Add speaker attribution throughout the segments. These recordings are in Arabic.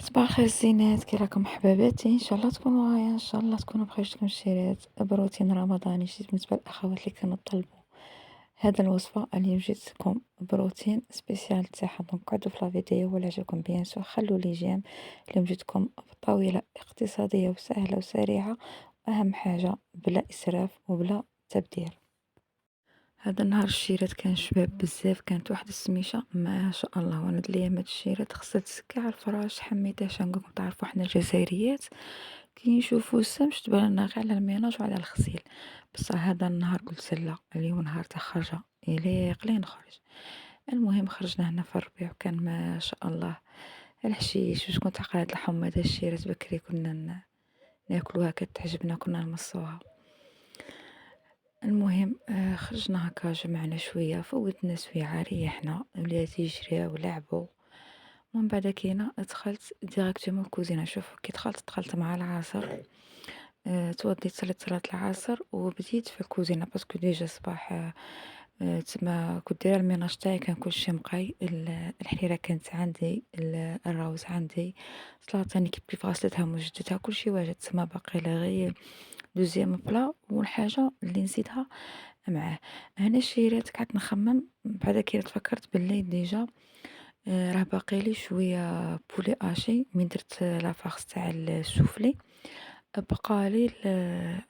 Speaker 1: صباح الخير الزينات، كي راكم حباباتي؟ ان شاء الله تكونوا غاية، ان شاء الله تكونوا بخير. جبتلكم شريت بروتين رمضاني جديد بالنسبه للاخوات اللي كانوا طلبوا هذا الوصفه. اليوم جبتلكم بروتين سبيسيال تاعها، دونك قعدوا في لا فيديو ولا عجبكم بيان سور خلوا لي جيم. اليوم جبتكم بطاوله اقتصاديه وسهله وسريعه، اهم حاجه بلا اسراف وبلا تبذير. هذا النهار الشيرات كان شباب بزاف، كانت واحد السميشه ما شاء الله. وانا الايام هاد الشيرات خصها تسكي على الفراش، حميتها شنقولكم، تعرفوا حنا الجزائريات كي نشوفوا السمش تبان لنا غير على الميناج وعلى الغسيل. بصح هذا النهار قلت لا، اليوم نهار تاع خرجه يليق لي نخرج. المهم خرجنا هنا في الربيع وكان ما شاء الله الحشيش. واش كنت عقلت الحمى تاع الشيرات بكري كنا ناكلوها، كتعجبنا كنا نمصوها. المهم خرجنا هكا، جمعنا شويه، فوتنا سويعه، ريحنا، ولاد يجريو ولعبوا. ومن بعد كينا دخلت ديراكتومون الكوزينه. شوف كي دخلت مع العصر، توضيت صلاة العصر وبديت في الكوزينه باسكو ديجا صباح. تما كنت دايره الميناج تاعي، كان كلشي مقاي. الحريره كانت عندي، الراوز عندي، السلطه تاني كيف غسلتها وجدتها، كلشي واجد. تما باقي غير دوزيام بلا والحاجه اللي نسيتها معاه. هنا شريت، قعدت نخمم بعدا كي تفكرت باللي ديجا راه باقي لي شويه بولي اشي من درت لافارس تاع السوفلي. بقى لي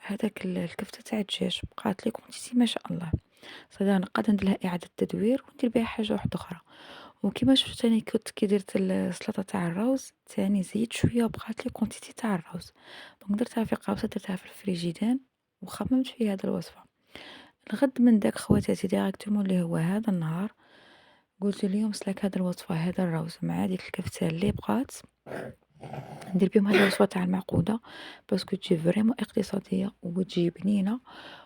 Speaker 1: هذاك الكفته تاع الدجاج، بقات لي كونتيتي ما شاء الله. صدق نقدر ندير لها اعاده تدوير وندير بها حاجه واحده اخرى. وكما شفت تاني كنت كي درت السلطه تاع الروز تاني زيت شويه وبقات لي كونتيتي تاع الروز، دونك درتها في قابصه، درتها في الفريجيدان وخممت في هذا الوصفه. الغد من داك خواتاتي ديراكتومون اللي هو هذا النهار، قلت اليوم سلاك هذا الوصفه، هذا الروز مع هذيك الكفته اللي بقات، ندير بهم هاد الوصفه تاع المعقوده، باسكو تجي فريمون اقتصاديه وتجي بنينه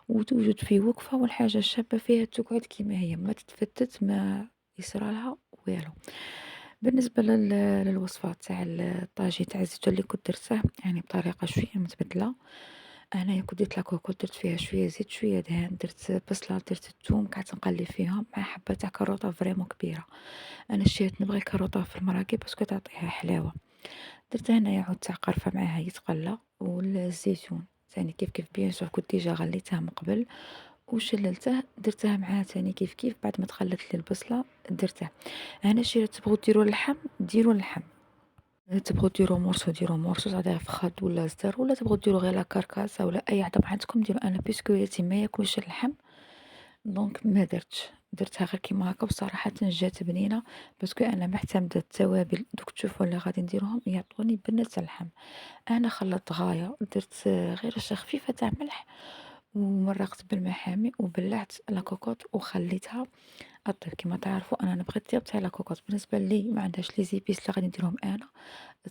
Speaker 1: وتوجد في وقفه، والحاجه الشابه فيها تقعد كيما هي، ما تتفتت، ما يصرالها والو. بالنسبه للوصفه تاع الطاجين تاع الزيتون اللي كنت درته يعني بطريقه شويه متبدله. انايا كنت درت لاكوكوط، درت فيها شويه زيت شويه دهان، درت بصله، درت الثوم، قعدت نقلي فيهم مع حبه تاع كاروطه فريمون كبيره. انا شريت نبغي كاروطه في المراكي باسكو تعطيها حلاوه. درت هنايا عود تاع قرفة معاها يتقلى، والزيتون ثاني كيف بيان سور كنت ديجا غليته من قبل وشللته، درته معاه ثاني كيف بعد ما تخلت لي البصلة درته. هنا شريت، تبغوا ديروا اللحم ديروا اللحم، تبغوا ديروا مورسو صغير في خد ولا صدر، ولا تبغوا ديروا غير لا كركاسة ولا اي حدا عندكم ديروا. انا بيسكو ولادي ما ياكلوش اللحم دونك ما درتش، درتها غير كيما هكا، بصراحة جات بنينة. باسكو انا معتمدة التوابل دوك تشوفوا اللي غادي نديرهم يعطوني بنة اللحم. انا خلطت غايه، درت غير رشه خفيفه تاع ملح ومرقت بالمحامي وبلعت لاكوكوط وخليتها اطيب. كما تعرفوا انا نبغي الطياب تاع لاكوكوط. بالنسبه لي ما عندهاش لي زيبيس اللي غادي نديرهم انا،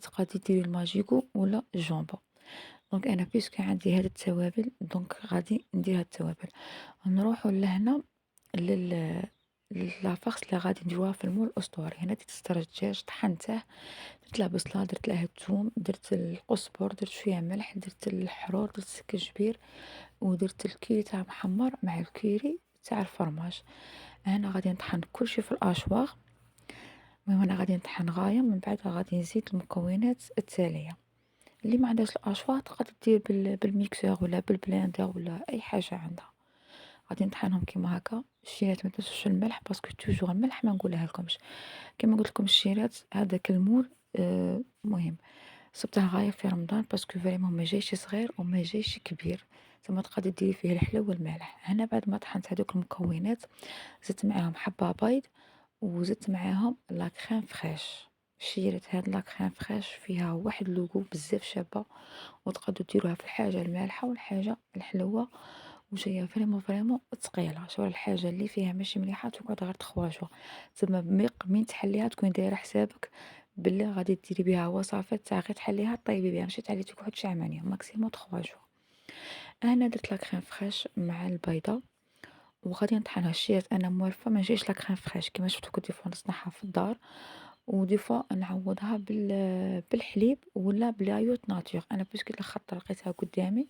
Speaker 1: تقدري ديري الماجيكو ولا الجامبو. دونك انا بيسكو عندي هاد التوابل دونك غادي ندير هاد التوابل. نروحوا لهنا لل لافاغس اللي غادي نديروها في المول الاسطوري. هنا درت ستر الدجاج، طحنته، درت له بصله، درت له الثوم، درت القزبر، درت شويه ملح، درت الحرور، درت سكنجبير، ودرت الكيري تاع محمر مع الكيري تاع الفرماج. انا غادي نطحن كلشي في الاشواغ. المهم انا غادي نطحن غايه، من بعد غادي نزيد المكونات التاليه. اللي ما عندهاش الاشواغ تقدر دير بالميكسور ولا بالبلندر ولا اي حاجه عندها. غادي نطحنهم كيما هكا. الشيرات ما تنسوش الملح باسكو توجور الملح ما نقولها لكمش. كما قلت لكم الشيرات هذاك المول مهم. صبته غاية في رمضان باسكو فريمون ما جايش صغير وما جايش كبير، تما تقدري ديري فيه الحلو والمالح. هنا بعد ما طحنت هذوك المكونات زدت معاهم حبة بيض وزدت معاهم لا كريم فريش. شيرت هاد لا كريم فريش فيها واحد لوغو بزاف شابة، وتقدروا ديروها في الحاجة المالحة والحاجة الحلوة، وجايه فريمون ثقيله. شغل الحاجه اللي فيها ماشي مليحه تقعد غير تخواجوا، تما من تحليها تكون دايره حسابك باللي غادي ديري بها وصفات تاع غير تحليها طيبي بها، ماشي تعلي تقعد شعمانيه ماكسيموم تخواجوا. انا درت لا كريم فريش مع البيضه وغادي نطحنها. شيت انا موالفه ما جايش لا كريم فريش كيما شفتو، كنت ديفوا نصنعها في الدار ودي فوا نعوضها بالحليب ولا باليايوت ناتور. انا باسكو الخط لقيتها قدامي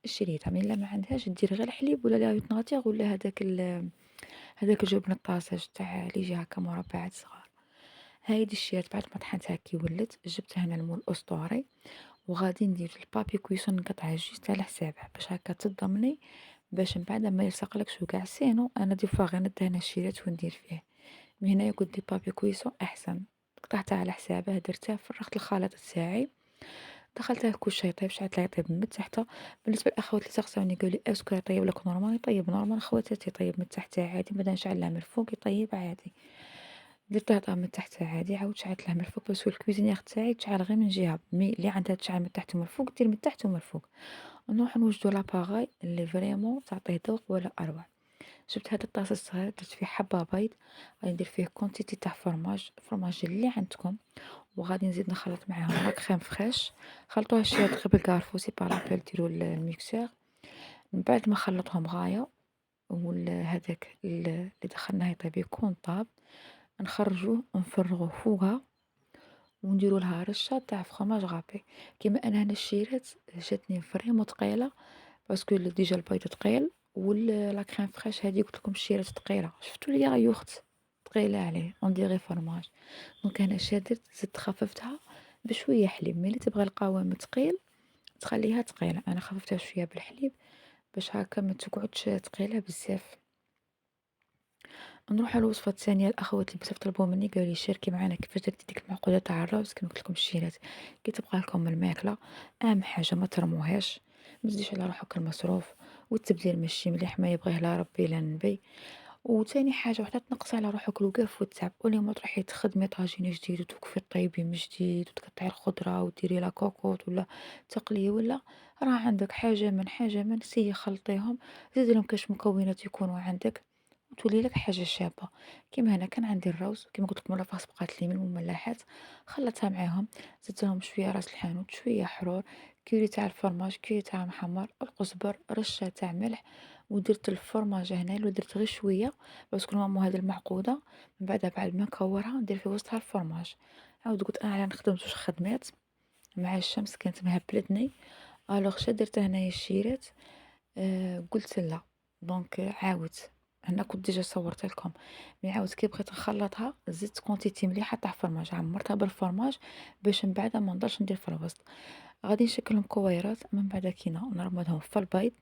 Speaker 1: شريتها. من لا ما عندهاش دير غير الحليب ولا اليايوت ناتور ولا هذاك الجبن الطازج تاع اللي يجي هكا مربعات صغار. هايدي الشيرات بعد ما طحنتها كي ولات جبت هنا المول الأسطوري، وغادي ندير البابي كويسون نقطعها جوست على حسابه باش هكا تضمني، باش من بعد ما يلصقلكش وكاع. سينو أنا دي فوا غير ندهن الشيرات وندير فيه، من هنايا قلت دي بابي كويسون أحسن. قطعتها على حسابه، درته فرغت الخليط تاعي، دخلته كل شي يطيب، شعلت له يطيب من تحت. بالنسبة للأخوات اللي سقساوني قالوا لي اسكو يطيب لك نورمال، يطيب نورمال خواتاتي، يطيب من تحت عادي، بعدا نشعل له من الفوق يطيب عادي. درته طاب من تحت عادي، عاود شعلت له من الفوق، بس الكويزينيير تاعي تشعل غير من جهة، مي اللي عندها تشعل من تحت ومن الفوق دير من تحت ومن الفوق. نروح نوجدو لاباغاي اللي فريمون تعطيه ذوق ولا أروع. جبت هذا الطاس الصغير، درت فيه حبة بيض، غادي ندير فيه كونتيتي تاع فرماج اللي عندكم، وغادي نزيد نخلط معاهم لا كريم فريش. خلطوها شويه دغيا بالكارفو، سي با لابيل ديرو الميكسور. من بعد ما خلطهم غايه هذاك اللي دخلناه يطيب يكون طاب، نخرجوه نفرغوه فوقها ونديرو لها رشه تاع فرماج غابي. كيما انا هنا الشيرات جاتني فريمون ثقيله، باسكو ديجا البيض ثقيل، لا كريم فريش هذه قلت لكم الشيرات ثقيله، شفتوا ليا يوخت ثقيله عليه اون ديغي فرماج. دونك انا اش درت، زدت خففتها بشويه حليب، ملي تبغي القوام ثقيل تخليها ثقيله، انا خففتها شويه بالحليب باش هكا ما تقعدش ثقيله بزاف. نروح على الوصفه الثانيه، الاخوات اللي بزاف طلبوا مني قالوا لي شاركي معنا كيفاش درتي ديك المعقوده تاع الرز. كما قلت لكم الشيرات كي تبقى لكم الماكله اهم حاجه ما ترموهاش، ما تزيدوش على روحك المصروف، والتبذير ماشي مليح، ما يبغيه لا ربي لا نبي. وتاني حاجة وحدة تنقصي على روحك الوقاف والتعب، قولي ما تروحي تخدمي طاجين جديد وتوقفي طيبي من جديد وتقطعي الخضرة وديري لا كوكوط ولا تقلي، ولا راه عندك حاجة من حاجة من سي خلطيهم، زيدي لهم كاش مكونات يكونوا عندك وتولي لك حاجة شابة. كيما هنا كان عندي الروز كيما قلت لكم مرة بقات لي من المملحات، خلطتها معاهم، زدت لهم شوية راس الحانوت، شوية حرور، كيري تاع الفرماج، كيري تاع محمر، القزبر، رشة تاع ملح، ودرت الفرماج هنا ودرت غير شوية باسكو نورمالمون هاد المعقودة من بعدها بعد ما نكورها ندير في وسطها الفرماج. عاود قلت انا على نخدم زوج خدمات مع الشمس كانت مهبلتني، الوغ شا درت هنايا الشيرات. قلت لا، دونك عاودت، هنا كنت ديجا صورت لكم، مي عاودت كي بغيت نخلطها زدت كونتيتي مليحه تاع فرماج، عمرتها بالفرماج باش من بعد ما نضلش ندير في الوسط. غادي نشكلهم كويرات، من بعد كي نرمدهم في البيض،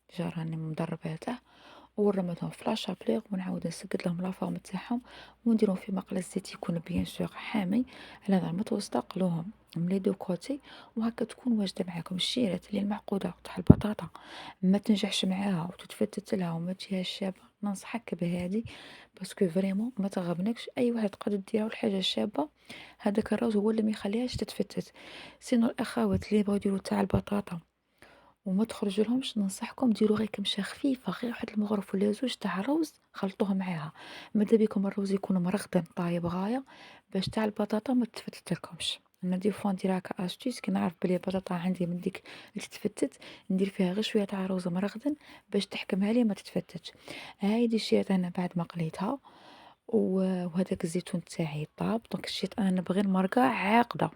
Speaker 1: ديجا راني مدرباته، ونرمدهم في لاشابليغ ونعاود نسقد لهم لافورم تاعهم ونديرهم في مقله زيت يكون بيان سور حامي على نار متوسطه، قلوهم من لي دو كوتي، وهكا تكون واجده معاكم. الشيرات اللي المعقوده تاع البطاطا ما تنجحش معاها وتتفتت لها وما تجيهاش شابه، ننصحك بهذه باسكو فريمون ما تغبنكش، اي واحد تقدر ديرها الحاجه الشابه، هذاك الروز هو اللي ما يخليهاش تتفتت. سينو الاخوات اللي يبغوا يديروا تاع البطاطا وما تخرجلهمش، ننصحكم ديروا غير كمشة خفيفة، غير واحد المغرف ولا زوج تاع روز خلطوه معاها، ماذا بيكم الروز يكون مرغدن طايب غاية باش تاع البطاطا ما تتفتتلكمش. انا دي فوا نديرها كاستيس كي نعرف بلي البطاطا عندي من ديك اللي تتفتت، ندير فيها غير شويه تاع روز مرغدن باش تحكمها لي ما تتفتتش. هايدي شيت انا بعد ما قليتها وهذاك الزيتون تاعي طاب، دونك شيت انا نبغي المرقه عاقده.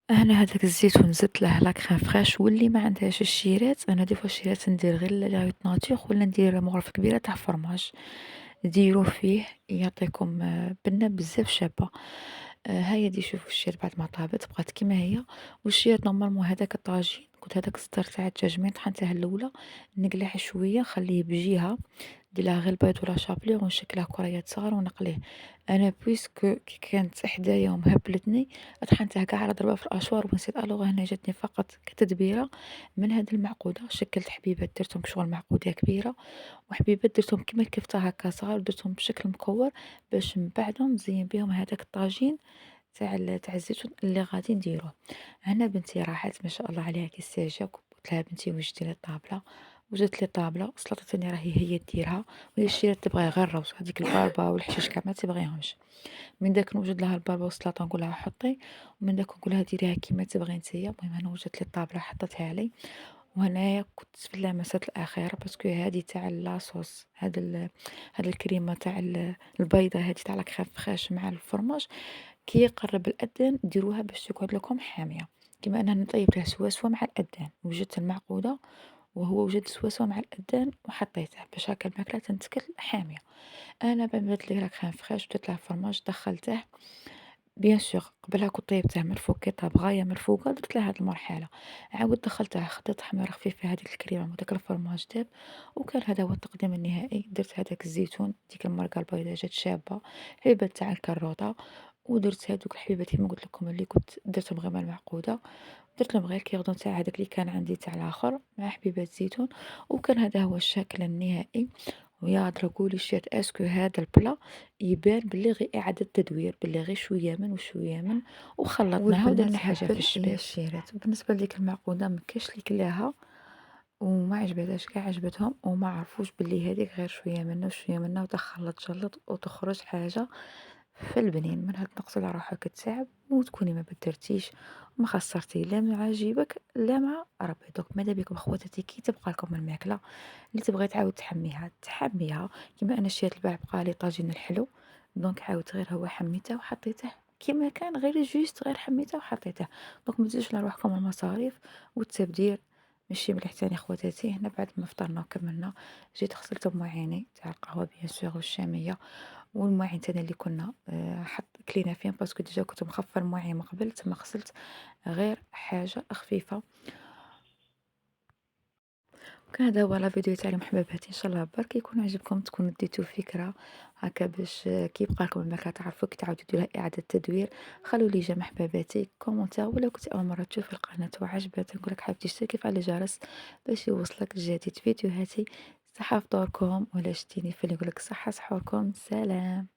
Speaker 1: أنا هذاك الزيتون زدت له لا كريم فريش، واللي ما عندهاش الشيرات أنا دي فوا الشيرات ندير غير لايت ناتور ولا ندير مغرفة كبيرة تاع فرماج، ديروا فيه يعطيكم بنة بزاف شابة. هيا دي شوفوا الشير بعد ما طابت بقات كيما هي. والشير نورمالمون هذاك الطاجين كنت هذاك الصدر تاع الدجاج طحنته اللولة نقليه شوية نخليه بجهة، نديرلها غير البيض ولا شابليغ ونشكلها كريات صغار ونقليه. انا بويسكو كي كانت حدايا ومهبلتني طحنته كاع على ضربة في الاشوار ونسيت، الوغ هنا جاتني فقط كتدبيرة من هاد المعقودة. شكلت حبيبات درتهم شغل معقودة كبيرة، وحبيبات درتهم كيما الكفتة هكا صغار درتهم بشكل مكور باش من بعد نزين بهم هذاك الطاجين تاع الزيتون اللي غادي نديروه. هنا بنتي راحت ما شاء الله عليها كي استعجاب، قلت لها بنتي وجدي لي الطابله، وجدت لي الطابله سلطتني راهي هي ديرها، وهي الشيرة تبغي غير الروز، هذيك الباربه والحشيش كاع ما تبغيهمش. من داك نوجد لها الباربه والسلطه نقول لها حطي، ومن داك نقول لها ديريها كيما تبغي نتيا. المهم انا وجدت لي الطابله حطيتها لي، وهنايا كنت في اللمسات الاخيره باسكو هذه تاع لاصوص، هاد الكريمه تاع البيضه هذه تاع لاكريم فريش مع الفرماج كي يقرب الأذان ديروها باش تقعد لكم حامية. كما أنا نطيب له سواسوة مع الأذان، وجدت المعقودة وهو وجد سواسوة مع الأذان وحطيته باش هكا الماكلة تنتكل حامية. أنا بعد ما درت ليه لا كريم فريش ودرت له فرماج دخلته بيان سور قبلها كنت طيبتها من الفوق كي طاب غاية من الفوقى درت لها هاد المرحلة، عاود دخلتها خديت حميرة خفيفة هاديك الكريمة وداك الفرماج داب، وكان هذا هو التقديم النهائي. درت هداك الزيتون، ديك المرقة البيضا جات شابة، حبيبات تاع الكروطة، ودرت هادوك الحبيبات كيما قلت لكم اللي كنت درتهم غير مع المعقودة، درت لهم غير الكيردون تاع هداك اللي كان عندي تاع الآخر مع حبيبات زيتون، وكان هذا هو الشكل النهائي. ويا دركوا لي شات اسكو هذا البلا يبان بلي غير إعادة تدوير، بلي غير شوية من وشوية من وخلطناها ودرنا
Speaker 2: والبنات
Speaker 1: حاجة في
Speaker 2: هبل هي
Speaker 1: الشباب.
Speaker 2: شيرات.
Speaker 1: بالنسبة لديك المعقودة ما كاش اللي كلاها وما عجبتهاش كاع، عجبتهم وما عرفوش بلي هذيك غير شوية منا وشوية منا وتخلط جلط وتخرج حاجة في البنين. منها تنقصي على روحك التعب وتكوني ما بدرتيش وما خسرتي لا مع جيبك لا مع ربي. ماذا بكم خواتاتي كي تبقى لكم الماكلة اللي تبغي تعاود تحميها تحميها، كيما انا شريت البارح بقى لي طاجين الحلو، دونك عاودت غير هو حميته وحطيته كيما كان غير جوست غير حميته وحطيته. دونك ما تزيدوش لروحكم المصاريف والتبذير ماشي مليح تاني خواتاتي. هنا بعد ما فطرنا وكملنا جيت غسلت بموعيني تاع القهوة بيان سور والشامية، والمواعين تاني اللي كنا كلينا فيهم باسكو ديجا كنت مخفى المواعين من قبل، تما غسلت غير حاجة خفيفة. كان هذا هو لا فيديو تاع اليوم حباباتي، ان شاء الله برك يكون عجبكم، تكونوا ديتو فكرة هكا باش كي يبقى لكم الماكلة تعرفوا كي تعاودوا ديروا لها إعادة تدوير. خلوا لي جمع حباباتي كومونتير، ولا كنت أول مرة تشوف القناة وعجبتك نقولك حبيبتي اشتركي فعل الجرس باش يوصلك جديد فيديوهاتي. صحة فطوركم، ولا شتيني في اللي نقولك صحة سحوركم، سلام.